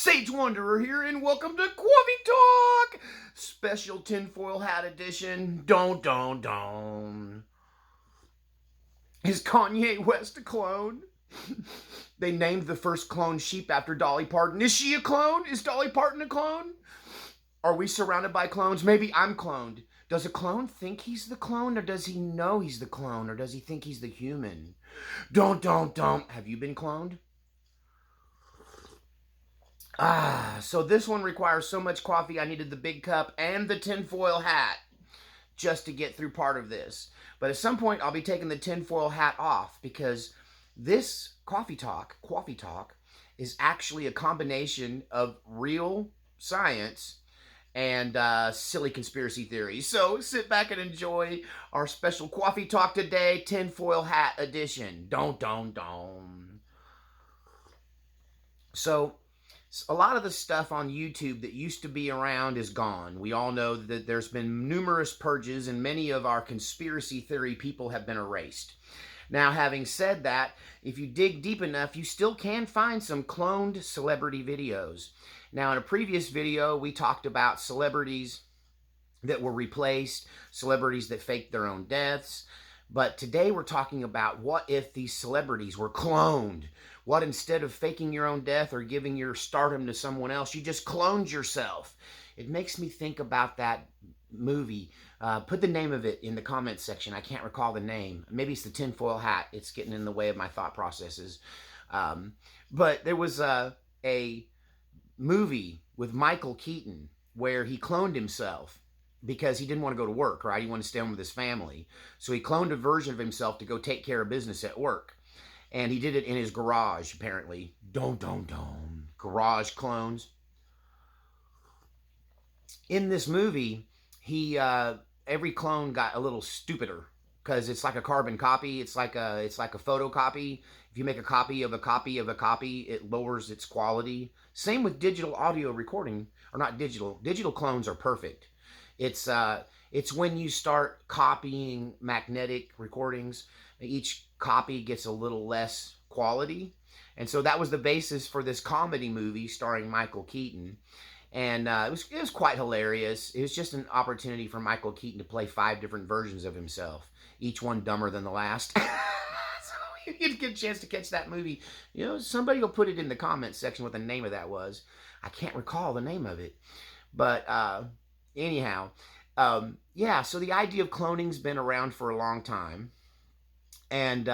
Sage Wanderer here, and welcome to Coffee Talk! Special tinfoil hat edition. Don't. Is Kanye West a clone? They named the first clone sheep after Dolly Parton. Is she a clone? Is Dolly Parton a clone? Are we surrounded by clones? Maybe I'm cloned. Does a clone think he's the clone, or does he know he's the clone, or does he think he's the human? Don't. Have you been cloned? So this one requires so much coffee, I needed the big cup and the tinfoil hat just to get through part of this. But at some point, I'll be taking the tinfoil hat off because this coffee talk, is actually a combination of real science and silly conspiracy theories. So sit back and enjoy our special coffee talk today, tinfoil hat edition. Don't. So a lot of the stuff on YouTube that used to be around is gone. We all know that there's been numerous purges and many of our conspiracy theory people have been erased. Now, having said that, if you dig deep enough, you still can find some cloned celebrity videos. Now, in a previous video, we talked about celebrities that were replaced, celebrities that faked their own deaths. But today we're talking about what if these celebrities were cloned? What instead of faking your own death or giving your stardom to someone else, you just cloned yourself? It makes me think about that movie. Put the name of it in the comments section. I can't recall the name. Maybe it's the tinfoil hat. It's getting in the way of my thought processes. But there was a movie with Michael Keaton where he cloned himself because he didn't want to go to work, right? He wanted to stay home with his family. So he cloned a version of himself to go take care of business at work. And he did it in his garage, apparently. Don't. Garage clones. In this movie, every clone got a little stupider because it's like a carbon copy. It's like a photocopy. If you make a copy of a copy of a copy, it lowers its quality. Same with digital audio recording, or not digital. Digital clones are perfect. It's when you start copying magnetic recordings, each copy gets a little less quality. And so that was the basis for this comedy movie starring Michael Keaton. And it was quite hilarious. It was just an opportunity for Michael Keaton to play 5 different versions of himself, each one dumber than the last. So if you get a chance to catch that movie, somebody will put it in the comments section what the name of that was. I can't recall the name of it. But anyhow, so the idea of cloning's been around for a long time. And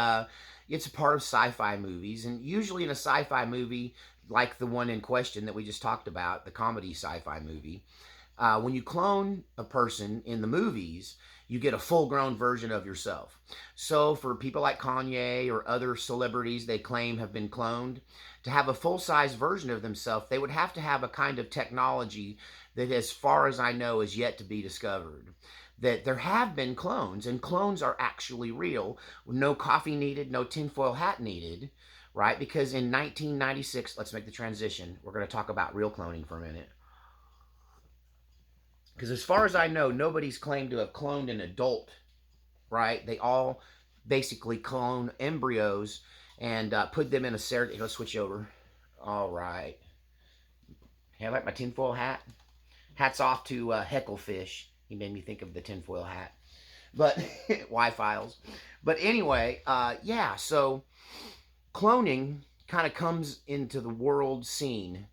it's a part of sci-fi movies. And usually in a sci-fi movie, like the one in question that we just talked about, the comedy sci-fi movie, when you clone a person in the movies, you get a full-grown version of yourself. So for people like Kanye or other celebrities they claim have been cloned, to have a full-size version of themselves, they would have to have a kind of technology that, as far as I know, is yet to be discovered. That there have been clones, and clones are actually real. No coffee needed, no tinfoil hat needed, right? Because in 1996, let's make the transition. We're going to talk about real cloning for a minute. Because as far as I know, nobody's claimed to have cloned an adult, right? They all basically clone embryos and put them in a surrogate. Let's switch over. All right. Hey, I like my tinfoil hat. Hats off to Hecklefish. He made me think of the tinfoil hat. But, Y-Files. But anyway, so cloning kind of comes into the world scene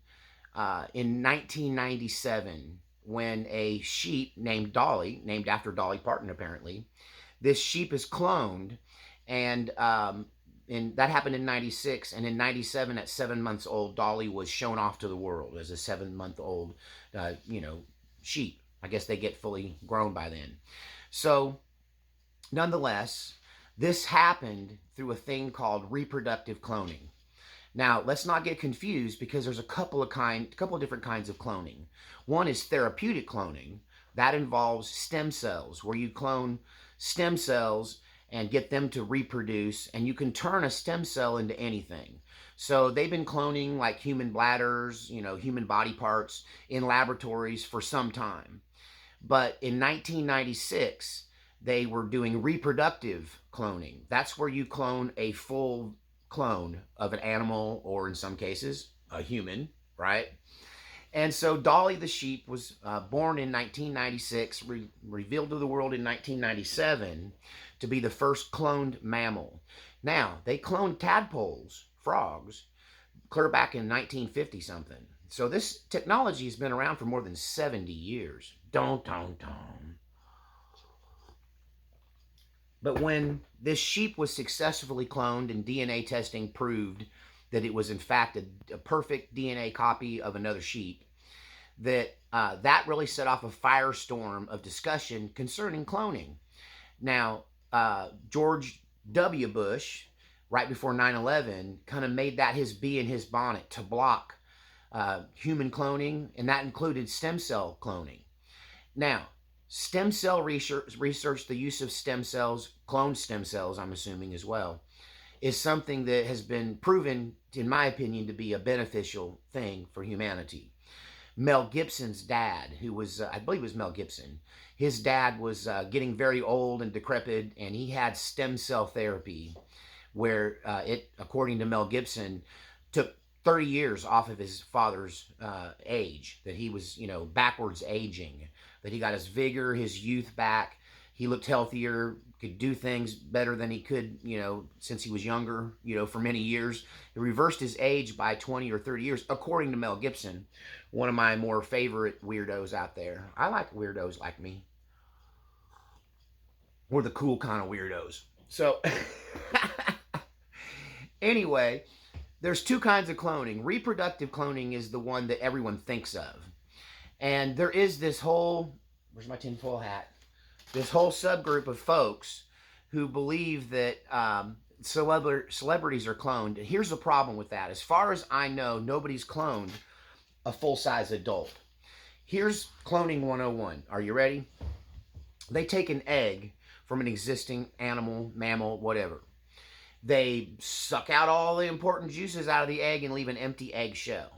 in 1997 when a sheep named Dolly, named after Dolly Parton apparently, this sheep is cloned, and that happened in 96, and in 97, at 7 months old, Dolly was shown off to the world as a 7-month-old, sheep. I guess they get fully grown by then. So, nonetheless, this happened through a thing called reproductive cloning. Now, let's not get confused because there's a couple of different kinds of cloning. One is therapeutic cloning. That involves stem cells, where you clone stem cells and get them to reproduce, and you can turn a stem cell into anything. So they've been cloning like human bladders, human body parts in laboratories for some time. But in 1996, they were doing reproductive cloning. That's where you clone a full clone of an animal, or in some cases, a human, right? And so Dolly the sheep was born in 1996, revealed to the world in 1997 to be the first cloned mammal. Now, they cloned tadpoles, frogs, clear back in 1950 something. So this technology has been around for more than 70 years. Don't. But when this sheep was successfully cloned and DNA testing proved that it was in fact a perfect DNA copy of another sheep, that really set off a firestorm of discussion concerning cloning. Now, George W. Bush, right before 9/11, kind of made that his bee in his bonnet to block human cloning, and that included stem cell cloning. Now, stem cell research, the use of stem cells, cloned stem cells, I'm assuming as well, is something that has been proven, in my opinion, to be a beneficial thing for humanity. Mel Gibson's dad, who was, I believe it was Mel Gibson, his dad was getting very old and decrepit, and he had stem cell therapy where it, according to Mel Gibson, took 30 years off of his father's age, that he was, backwards aging, that he got his vigor, his youth back. He looked healthier, could do things better than he could, since he was younger, for many years. He reversed his age by 20 or 30 years, according to Mel Gibson, one of my more favorite weirdos out there. I like weirdos like me. We're the cool kind of weirdos. So, anyway, there's two kinds of cloning. Reproductive cloning is the one that everyone thinks of. And there is this whole, where's my tinfoil hat? This whole subgroup of folks who believe that celebrities are cloned. Here's the problem with that. As far as I know, nobody's cloned a full-size adult. Here's cloning 101. Are you ready? They take an egg from an existing animal, mammal, whatever. They suck out all the important juices out of the egg and leave an empty egg shell.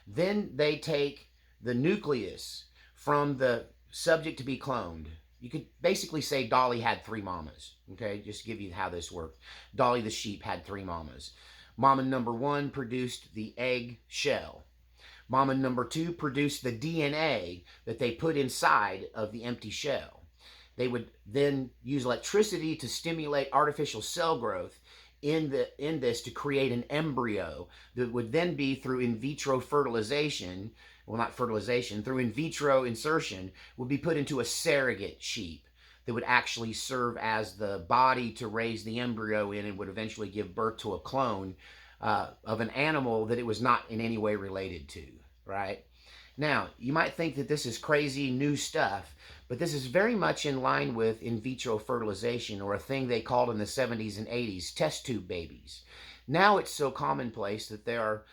Then they take the nucleus from the subject to be cloned. You could basically say Dolly had 3 mamas. Okay, just to give you how this worked. Dolly the sheep had 3 mamas. Mama number 1 produced the egg shell. Mama number 2 produced the DNA that they put inside of the empty shell. They would then use electricity to stimulate artificial cell growth in this to create an embryo that would then be through in vitro fertilization, well, not fertilization, through in vitro insertion, would be put into a surrogate sheep that would actually serve as the body to raise the embryo in and would eventually give birth to a clone of an animal that it was not in any way related to, right? Now, you might think that this is crazy new stuff, but this is very much in line with in vitro fertilization, or a thing they called in the 70s and 80s test tube babies. Now it's so commonplace that there are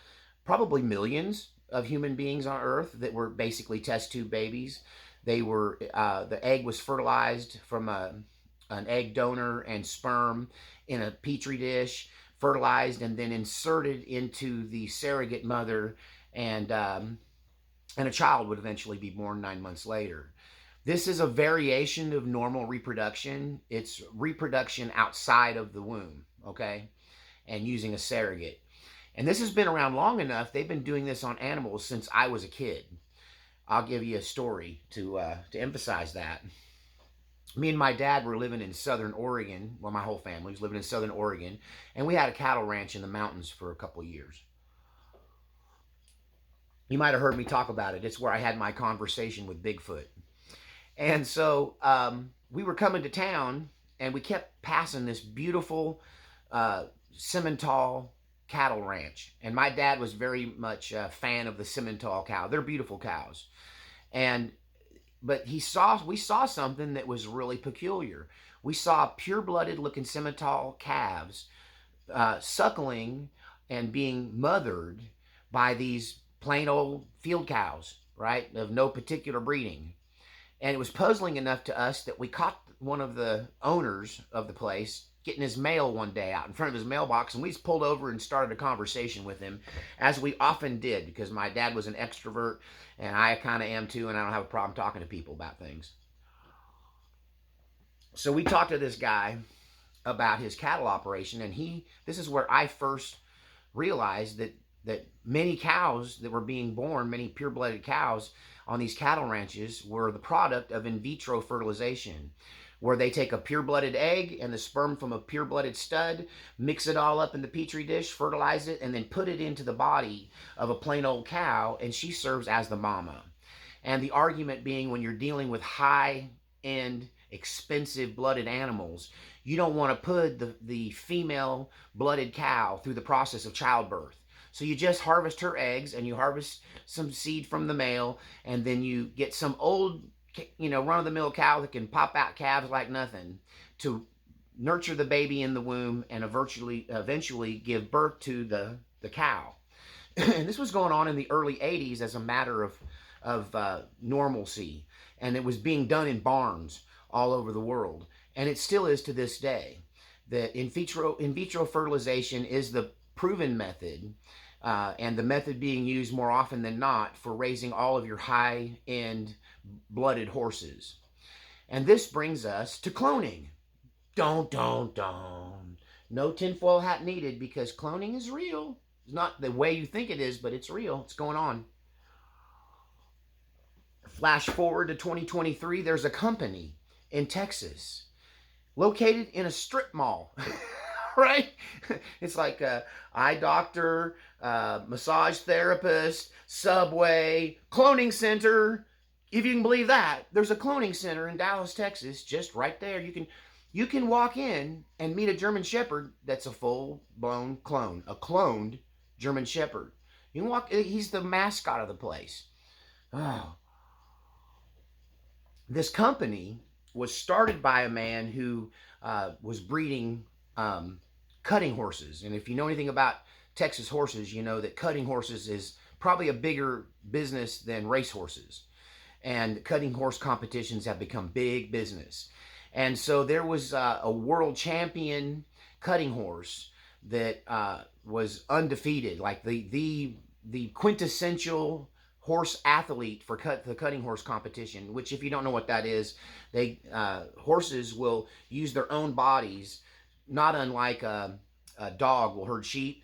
probably millions of human beings on Earth that were basically test tube babies. They were the egg was fertilized from an egg donor and sperm in a petri dish, fertilized and then inserted into the surrogate mother, and a child would eventually be born 9 months later. This is a variation of normal reproduction. It's reproduction outside of the womb, okay, and using a surrogate. And this has been around long enough. They've been doing this on animals since I was a kid. I'll give you a story to emphasize that. Me and my dad were living in Southern Oregon. Well, my whole family was living in Southern Oregon, and we had a cattle ranch in the mountains for a couple of years. You might have heard me talk about it. It's where I had my conversation with Bigfoot. And so we were coming to town, and we kept passing this beautiful Simmental cattle ranch. And my dad was very much a fan of the Simmental cow. They're beautiful cows. But we saw something that was really peculiar. We saw pure-blooded looking Simmental calves suckling and being mothered by these plain old field cows, right, of no particular breeding. And it was puzzling enough to us that we caught one of the owners of the place getting his mail one day out in front of his mailbox, and we just pulled over and started a conversation with him, as we often did, because my dad was an extrovert, and I kind of am too, and I don't have a problem talking to people about things. So we talked to this guy about his cattle operation, and this is where I first realized that that many cows that were being born, many pure-blooded cows on these cattle ranches, were the product of in vitro fertilization, where they take a pure-blooded egg and the sperm from a pure-blooded stud, mix it all up in the petri dish, fertilize it, and then put it into the body of a plain old cow, and she serves as the mama. And the argument being, when you're dealing with high-end, expensive blooded animals, you don't want to put the female blooded cow through the process of childbirth. So you just harvest her eggs and you harvest some seed from the male, and then you get some old, run-of-the-mill cow that can pop out calves like nothing to nurture the baby in the womb and eventually give birth to the cow. And this was going on in the early 80s as a matter of normalcy, and it was being done in barns all over the world, and it still is to this day. That in vitro fertilization is the proven method, and the method being used more often than not for raising all of your high-end blooded horses. And this brings us to cloning. Don't. No tinfoil hat needed, because cloning is real. It's not the way you think it is, but it's real. It's going on. Flash forward to 2023, there's a company in Texas located in a strip mall. Right? It's like a eye doctor, massage therapist, Subway, cloning center. If you can believe that, there's a cloning center in Dallas, Texas, just right there. You can walk in and meet a German Shepherd that's a full-blown clone, a cloned German Shepherd. You can walk. He's the mascot of the place. Oh. This company was started by a man who was breeding cutting horses. And if you know anything about Texas horses, you know that cutting horses is probably a bigger business than race horses. And cutting horse competitions have become big business. And so there was a world champion cutting horse that was undefeated, like the quintessential horse athlete for the cutting horse competition, which, if you don't know what that is, horses will use their own bodies, not unlike a dog will herd sheep,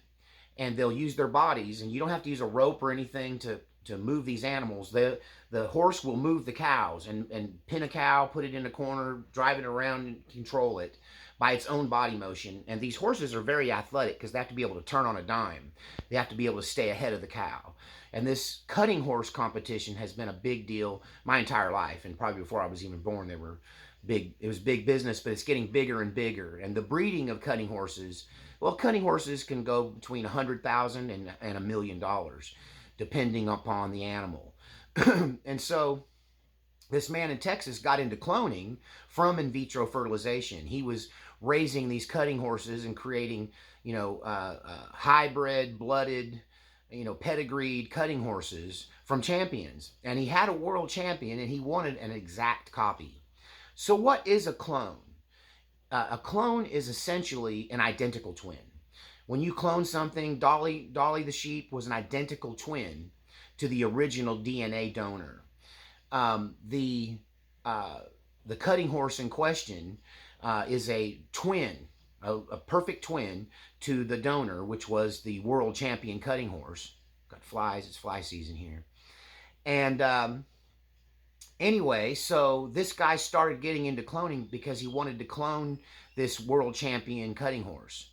and they'll use their bodies, and you don't have to use a rope or anything to move these animals. The horse will move the cows and pin a cow, put it in a corner, drive it around and control it by its own body motion. And these horses are very athletic because they have to be able to turn on a dime. They have to be able to stay ahead of the cow. And this cutting horse competition has been a big deal my entire life, and probably before I was even born, they were big. It was big business, but it's getting bigger and bigger. And the breeding of cutting horses, well, cutting horses can go between $100,000 and $1 million, depending upon the animal. And so this man in Texas got into cloning from in vitro fertilization. He was raising these cutting horses and creating, hybrid, blooded, pedigreed cutting horses from champions. And he had a world champion, and he wanted an exact copy. So what is a clone? A clone is essentially an identical twin. When you clone something, Dolly the sheep was an identical twin to the original DNA donor. The cutting horse in question is a twin, a perfect twin to the donor, which was the world champion cutting horse. Got flies, it's fly season here. And anyway, so this guy started getting into cloning because he wanted to clone this world champion cutting horse.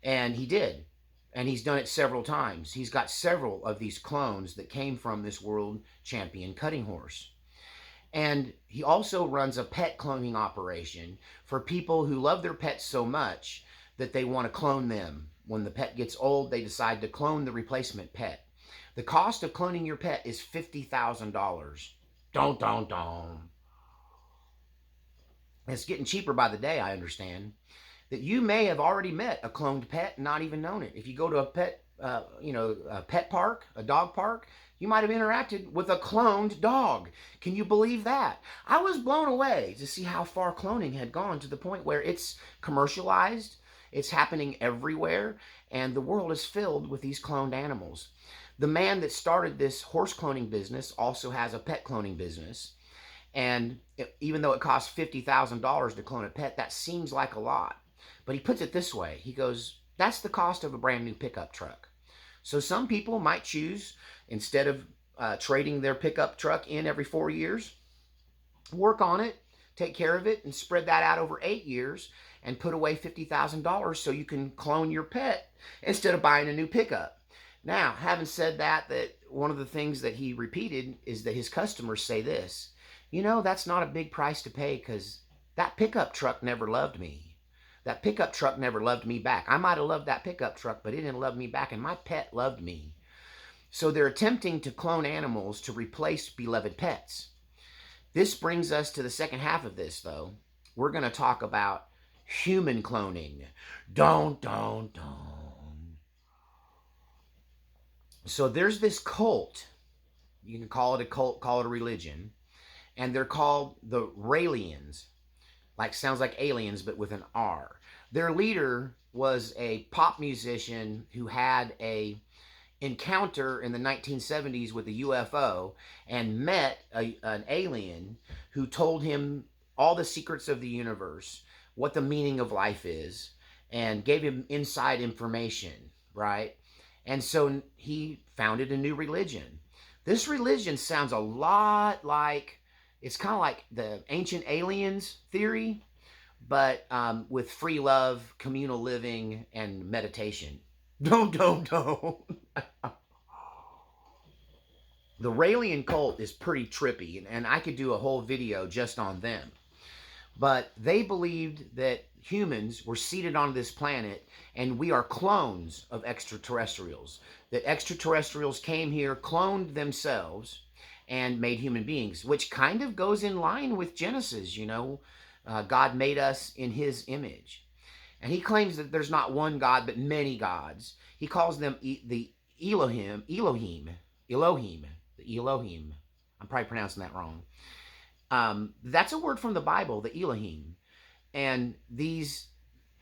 And he did. And he's done it several times. He's got several of these clones that came from this world champion cutting horse. And he also runs a pet cloning operation for people who love their pets so much that they want to clone them. When the pet gets old, they decide to clone the replacement pet. The cost of cloning your pet is $50,000. Don't. It's getting cheaper by the day, I understand. That you may have already met a cloned pet and not even known it. If you go to a pet park, a dog park, you might have interacted with a cloned dog. Can you believe that? I was blown away to see how far cloning had gone, to the point where it's commercialized, it's happening everywhere, and the world is filled with these cloned animals. The man that started this horse cloning business also has a pet cloning business. And even though it costs $50,000 to clone a pet, that seems like a lot. But he puts it this way. He goes, that's the cost of a brand new pickup truck. So some people might choose, instead of trading their pickup truck in every 4 years, work on it, take care of it, and spread that out over 8 years and put away $50,000 so you can clone your pet instead of buying a new pickup. Now, having said that, one of the things that he repeated is that his customers say this, that's not a big price to pay because that pickup truck never loved me. That pickup truck never loved me back. I might have loved that pickup truck, but it didn't love me back, and my pet loved me. So they're attempting to clone animals to replace beloved pets. This brings us to the second half of this, though. We're going to talk about human cloning. Don't. So there's this cult. You can call it a cult, call it a religion. And they're called the Raelians. Sounds like aliens, but with an R. Their leader was a pop musician who had a encounter in the 1970s with a UFO and met an alien who told him all the secrets of the universe, what the meaning of life is, and gave him inside information, right? And so he founded a new religion. This religion sounds a lot like, it's kind of like the ancient aliens theory, but with free love, communal living, and meditation. Don't. The Raelian cult is pretty trippy, and I could do a whole video just on them. But they believed that humans were seeded on this planet, and we are clones of extraterrestrials. That extraterrestrials came here, cloned themselves, and made human beings, which kind of goes in line with Genesis. God made us in his image. And he claims that there's not one God, but many gods. He calls them the Elohim. I'm probably pronouncing that wrong. That's a word from the Bible, the Elohim. And these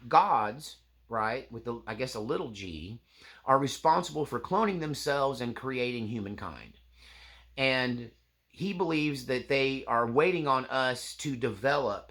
gods, right, with I guess a little g, are responsible for cloning themselves and creating humankind. And he believes that they are waiting on us to develop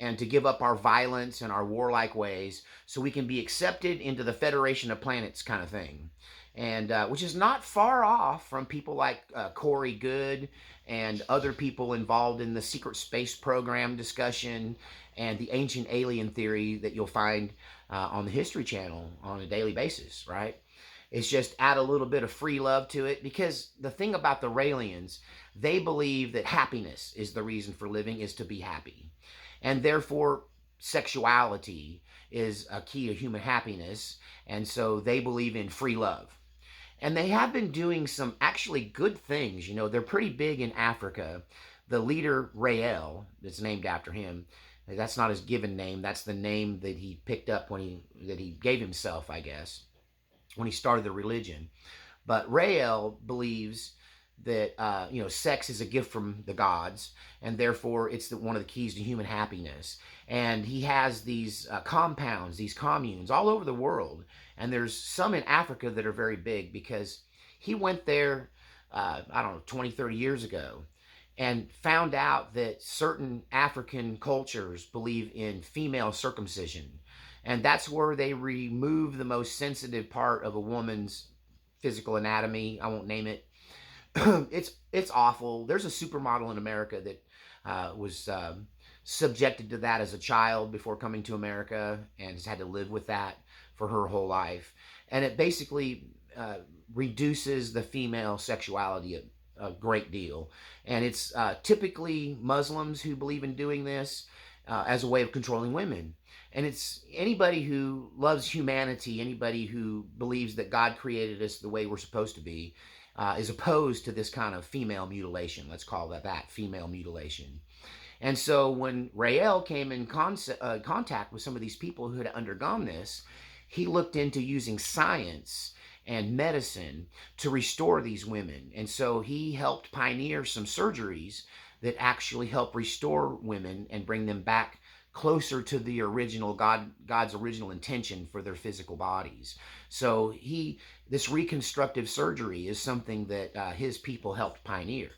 and to give up our violence and our warlike ways so we can be accepted into the Federation of Planets kind of thing. And which is not far off from people like Corey Goode and other people involved in the secret space program discussion and the ancient alien theory that you'll find on the History Channel on a daily basis, right? It's just add a little bit of free love to it, because the thing about the Raelians, they believe that happiness is the reason for living, is to be happy. And therefore, sexuality is a key to human happiness. And so they believe in free love. And they have been doing some actually good things. They're pretty big in Africa. The leader, Rael, that's named after him, that's not his given name. That's the name that he picked up that he gave himself, I guess, when he started the religion. But Rael believes that sex is a gift from the gods, and therefore it's one of the keys to human happiness. And he has these compounds, these communes all over the world, and there's some in Africa that are very big, because he went there, 20, 30 years ago, and found out that certain African cultures believe in female circumcision, and that's where they remove the most sensitive part of a woman's physical anatomy. I won't name it. It's awful. There's a supermodel in America that was subjected to that as a child before coming to America, and has had to live with that for her whole life. And it basically reduces the female sexuality a great deal. And it's typically Muslims who believe in doing this as a way of controlling women. And it's anybody who loves humanity, anybody who believes that God created us the way we're supposed to be, is opposed to this kind of female mutilation. Let's call that female mutilation. And so when Rael came in contact with some of these people who had undergone this, he looked into using science and medicine to restore these women. And so he helped pioneer some surgeries that actually help restore women and bring them back closer to the original God's original intention for their physical bodies. So this reconstructive surgery is something that his people helped pioneer.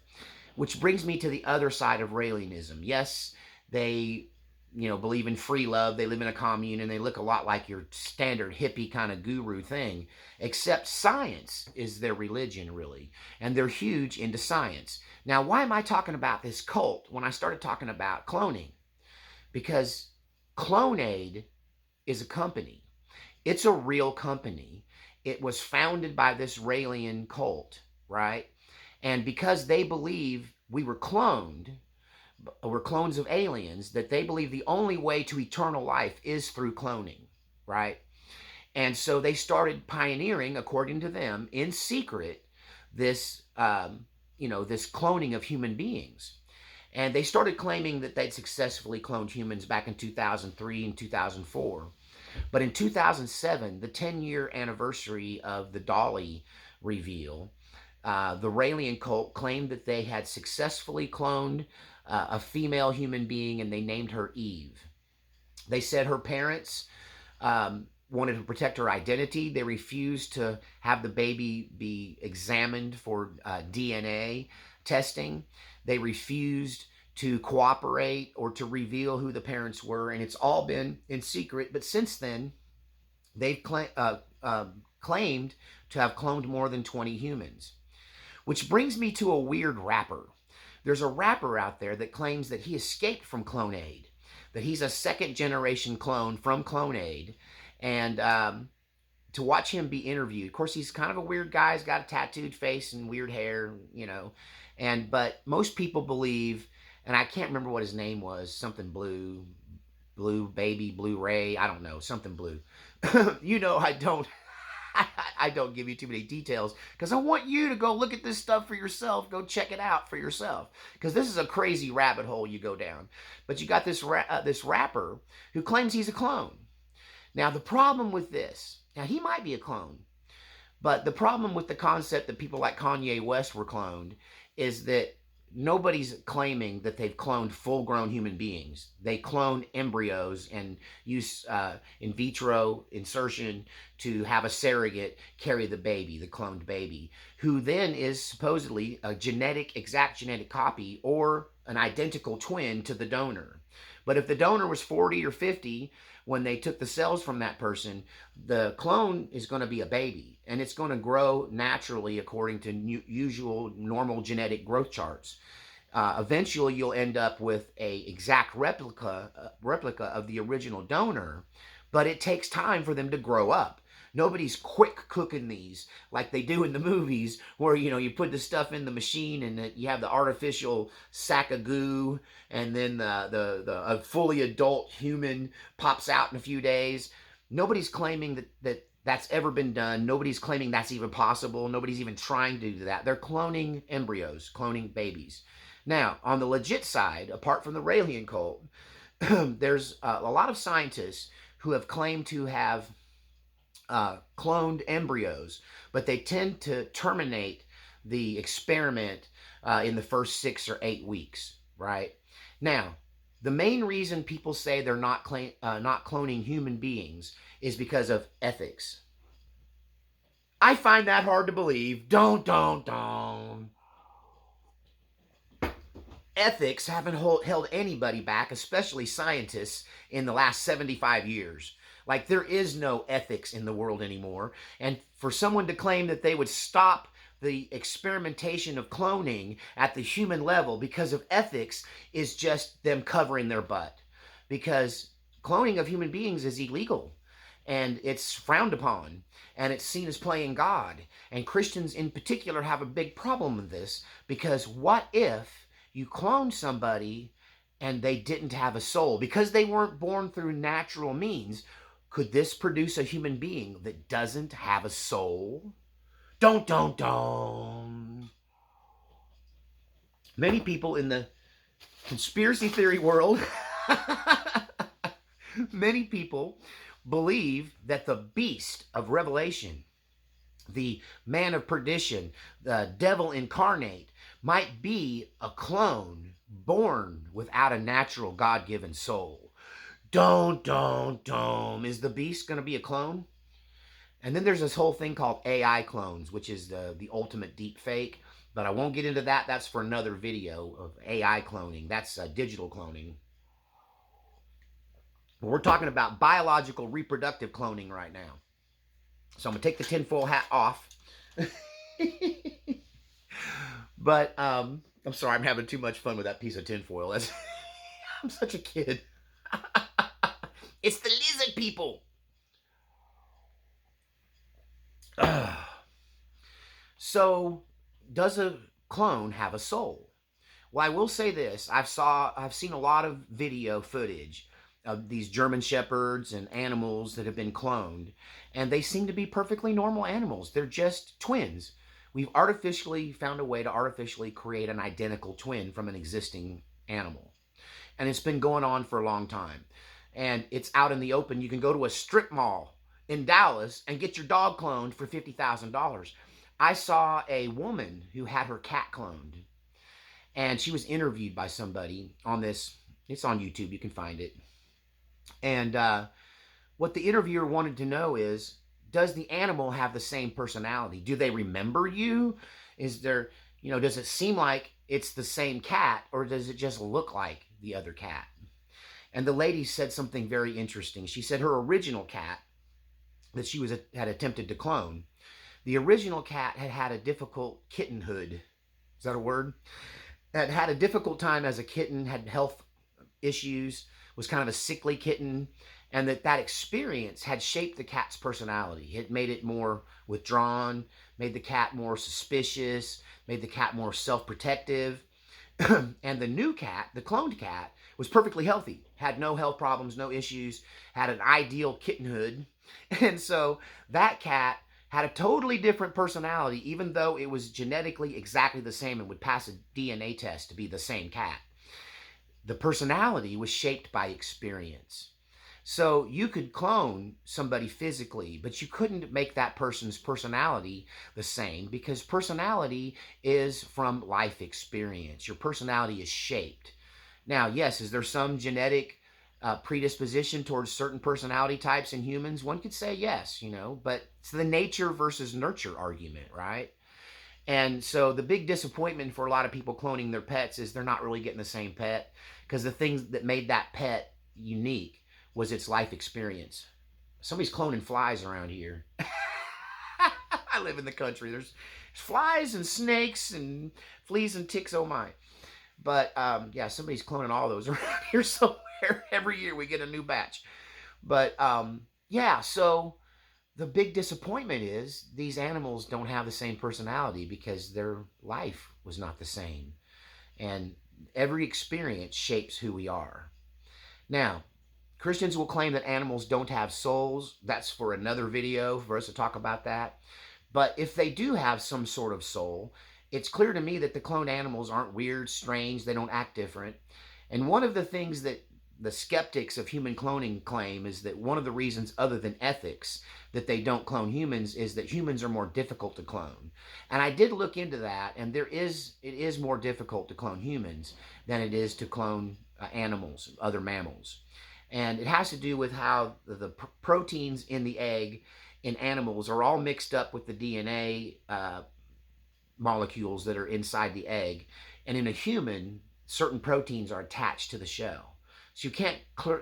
Which brings me to the other side of Raelianism. Yes, they believe in free love. They live in a commune and they look a lot like your standard hippie kind of guru thing, except science is their religion, really. And they're huge into science. Now, why am I talking about this cult when I started talking about cloning? Because Clonaid is a company. It's a real company. It was founded by this Raelian cult, right? And because they believe we were cloned, were clones of aliens, that they believe the only way to eternal life is through cloning, right? And so they started pioneering, according to them, in secret, this, this cloning of human beings. And they started claiming that they'd successfully cloned humans back in 2003 and 2004. But in 2007, the 10-year anniversary of the Dolly reveal, the Raelian cult claimed that they had successfully cloned a female human being, and they named her Eve. They said her parents wanted to protect her identity. They refused to have the baby be examined for DNA testing. They refused to cooperate or to reveal who the parents were, and it's all been in secret. But since then, they've claimed to have cloned more than 20 humans. Which brings me to a weird rapper. There's a rapper out there that claims that he escaped from Clonaid, that he's a second-generation clone from Clonaid, and to watch him be interviewed. Of course, he's kind of a weird guy. He's got a tattooed face and weird hair, but most people believe, and I can't remember what his name was, something Blue Baby, Blue Ray, I don't know, something blue. I don't give you too many details because I want you to go look at this stuff for yourself. Go check it out for yourself because this is a crazy rabbit hole you go down. But you got this rapper who claims he's a clone. Now, the problem with this, now he might be a clone, but the problem with the concept that people like Kanye West were cloned is that nobody's claiming that they've cloned full-grown human beings. They clone embryos and use in vitro insertion to have a surrogate carry the baby, the cloned baby, who then is supposedly a exact genetic copy or an identical twin to the donor. But if the donor was 40 or 50 when they took the cells from that person, the clone is going to be a baby, and it's going to grow naturally according to usual normal genetic growth charts. Eventually, you'll end up with a exact replica of the original donor, but it takes time for them to grow up. Nobody's quick cooking these like they do in the movies where, you put the stuff in the machine and you have the artificial sack of goo and then a fully adult human pops out in a few days. Nobody's claiming that that's ever been done. Nobody's claiming that's even possible. Nobody's even trying to do that. They're cloning embryos, cloning babies. Now, on the legit side, apart from the Raelian cult, there's a lot of scientists who have claimed to have cloned embryos, but they tend to terminate the experiment in the first 6 or 8 weeks, right? Now, the main reason people say they're not cloning human beings is because of ethics. I find that hard to believe. Don't. Ethics haven't held anybody back, especially scientists, in the last 75 years. Like, there is no ethics in the world anymore. And for someone to claim that they would stop the experimentation of cloning at the human level because of ethics is just them covering their butt. Because cloning of human beings is illegal. And it's frowned upon. And it's seen as playing God. And Christians in particular have a big problem with this. Because what if you clone somebody and they didn't have a soul? Because they weren't born through natural means, could this produce a human being that doesn't have a soul? Don't. Many people in the conspiracy theory world, many people believe that the beast of Revelation, the man of perdition, the devil incarnate, might be a clone born without a natural God-given soul. Don't. Is the beast going to be a clone? And then there's this whole thing called AI clones, which is the ultimate deep fake. But I won't get into that. That's for another video of AI cloning. That's digital cloning. But we're talking about biological reproductive cloning right now. So I'm going to take the tinfoil hat off. But I'm sorry, I'm having too much fun with that piece of tinfoil. I'm such a kid. It's the lizard people. So, does a clone have a soul? Well, I will say this: I've seen a lot of video footage of these German shepherds and animals that have been cloned, and they seem to be perfectly normal animals. They're just twins. We've artificially found a way to artificially create an identical twin from an existing animal, and it's been going on for a long time. And it's out in the open. You can go to a strip mall in Dallas and get your dog cloned for $50,000. I saw a woman who had her cat cloned, and she was interviewed by somebody on this. It's on YouTube. You can find it. And what the interviewer wanted to know is, does the animal have the same personality? Do they remember you? Is there, does it seem like it's the same cat, or does it just look like the other cat? And the lady said something very interesting. She said her original cat that she had attempted to clone, the original cat had a difficult kittenhood. Is that a word? Had a difficult time as a kitten, had health issues, was kind of a sickly kitten, and that experience had shaped the cat's personality. It made it more withdrawn, made the cat more suspicious, made the cat more self-protective. And the new cat, the cloned cat, was perfectly healthy, had no health problems, no issues, had an ideal kittenhood. And so that cat had a totally different personality, even though it was genetically exactly the same and would pass a DNA test to be the same cat. The personality was shaped by experience. So you could clone somebody physically, but you couldn't make that person's personality the same, because personality is from life experience. Your personality is shaped. Now, yes, is there some genetic predisposition towards certain personality types in humans? One could say yes, but it's the nature versus nurture argument, right? And so the big disappointment for a lot of people cloning their pets is they're not really getting the same pet, because the things that made that pet unique was its life experience. Somebody's cloning flies around here. I live in the country. There's flies and snakes and fleas and ticks, oh my. But yeah, somebody's cloning all those around here somewhere. Every year we get a new batch. But yeah, so the big disappointment is these animals don't have the same personality because their life was not the same. And every experience shapes who we are. Now, Christians will claim that animals don't have souls. That's for another video for us to talk about that. But if they do have some sort of soul, it's clear to me that the cloned animals aren't weird, strange, they don't act different. And one of the things that the skeptics of human cloning claim is that one of the reasons, other than ethics, that they don't clone humans is that humans are more difficult to clone. And I did look into that, and it is more difficult to clone humans than it is to clone animals, other mammals. And it has to do with how the proteins in the egg in animals are all mixed up with the DNA molecules that are inside the egg. And in a human, certain proteins are attached to the shell. So you can't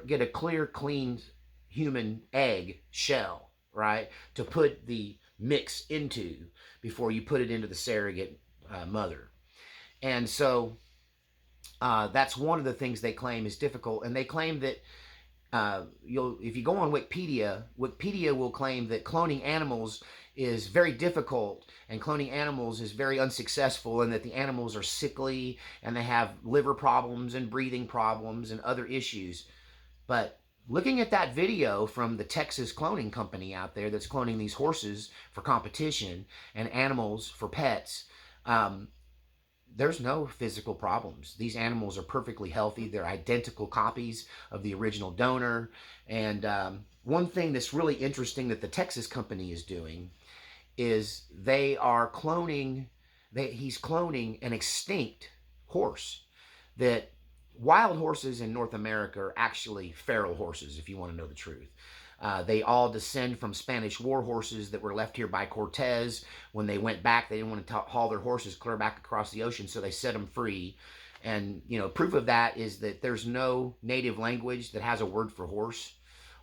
get a clear, clean human egg shell, right, to put the mix into before you put it into the surrogate mother. And so that's one of the things they claim is difficult. And they claim that if you go on Wikipedia will claim that cloning animals is very difficult and cloning animals is very unsuccessful, and that the animals are sickly and they have liver problems and breathing problems and other issues. But looking at that video from the Texas cloning company out there that's cloning these horses for competition and animals for pets, there's no physical problems. These animals are perfectly healthy. They're identical copies of the original donor. And one thing that's really interesting that the Texas company is doing is they are cloning, he's cloning an extinct horse. That wild horses in North America are actually feral horses, if you want to know the truth. They all descend from Spanish war horses that were left here by Cortez. When they went back, they didn't want to haul their horses clear back across the ocean, so they set them free. And, proof of that is that there's no native language that has a word for horse.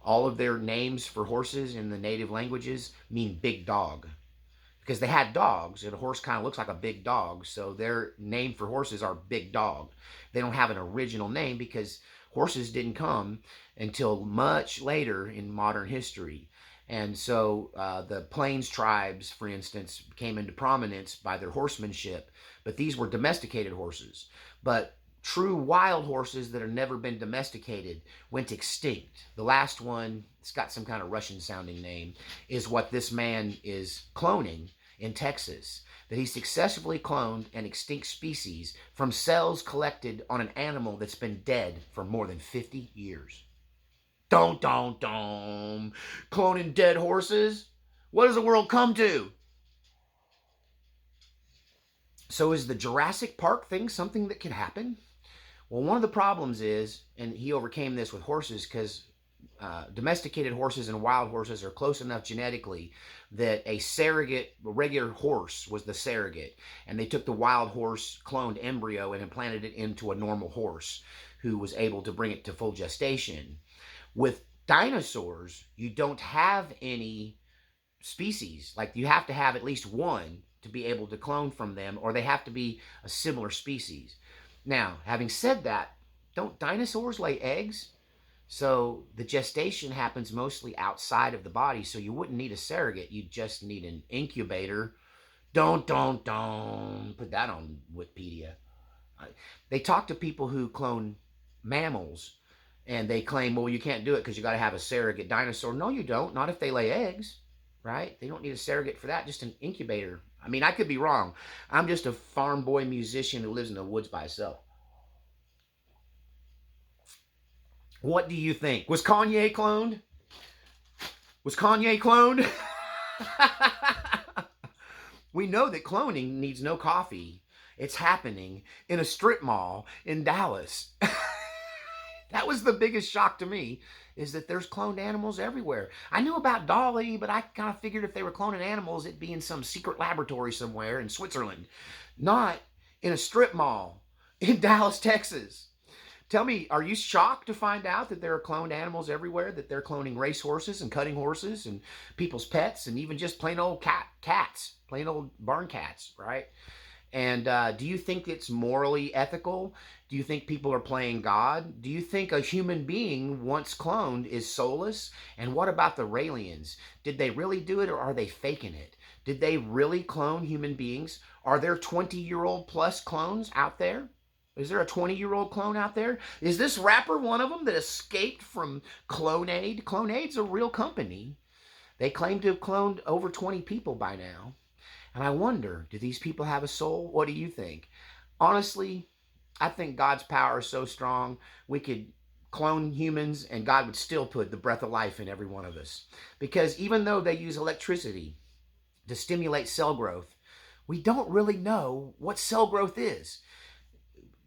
All of their names for horses in the native languages mean big dog, because they had dogs, and a horse kind of looks like a big dog. So their name for horses are big dog. They don't have an original name because horses didn't come until much later in modern history. And so the Plains tribes, for instance, came into prominence by their horsemanship, but these were domesticated horses. But true wild horses that have never been domesticated went extinct. The last one, it's got some kind of Russian sounding name, is what this man is cloning in Texas. That he successfully cloned an extinct species from cells collected on an animal that's been dead for more than 50 years. Don't. Cloning dead horses? What does the world come to? So is the Jurassic Park thing something that can happen? Well, one of the problems is, and he overcame this with horses, because domesticated horses and wild horses are close enough genetically that a regular horse was the surrogate, and they took the wild horse cloned embryo and implanted it into a normal horse who was able to bring it to full gestation. With dinosaurs, you don't have any species. Like, you have to have at least one to be able to clone from them, or they have to be a similar species. Now, having said that, don't dinosaurs lay eggs? So the gestation happens mostly outside of the body, so you wouldn't need a surrogate. You just need an incubator. Don't put that on Wikipedia. They talk to people who clone mammals, and they claim, well, you can't do it because you got to have a surrogate dinosaur. No, you don't. Not if they lay eggs, right? They don't need a surrogate for that, just an incubator. I mean, I could be wrong. I'm just a farm boy musician who lives in the woods by himself. What do you think? Was Kanye cloned? Was Kanye cloned? We know that cloning needs no coffee. It's happening in a strip mall in Dallas. That was the biggest shock to me, is that there's cloned animals everywhere. I knew about Dolly, but I kind of figured if they were cloning animals, it'd be in some secret laboratory somewhere in Switzerland, not in a strip mall in Dallas, Texas. Tell me, are you shocked to find out that there are cloned animals everywhere, that they're cloning race horses and cutting horses and people's pets and even just plain old cats, plain old barn cats, right? And do you think it's morally ethical? Do you think people are playing God? Do you think a human being once cloned is soulless? And what about the Raelians? Did they really do it, or are they faking it? Did they really clone human beings? Are there 20-year-old plus clones out there? Is there a 20-year-old clone out there? Is this rapper one of them that escaped from Clonaid? Clonaid's a real company. They claim to have cloned over 20 people by now. And I wonder, do these people have a soul? What do you think? Honestly, I think God's power is so strong, we could clone humans and God would still put the breath of life in every one of us. Because even though they use electricity to stimulate cell growth, we don't really know what cell growth is.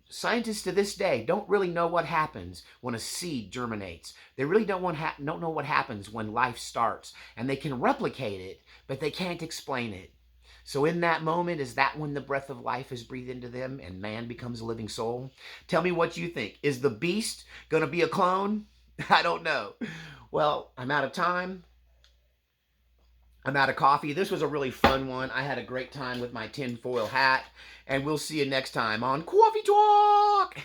Scientists to this day don't really know what happens when a seed germinates. They really don't know what happens when life starts. And they can replicate it, but they can't explain it. So in that moment, is that when the breath of life is breathed into them and man becomes a living soul? Tell me what you think. Is the beast going to be a clone? I don't know. Well, I'm out of time. I'm out of coffee. This was a really fun one. I had a great time with my tinfoil hat. And we'll see you next time on Coffee Talk.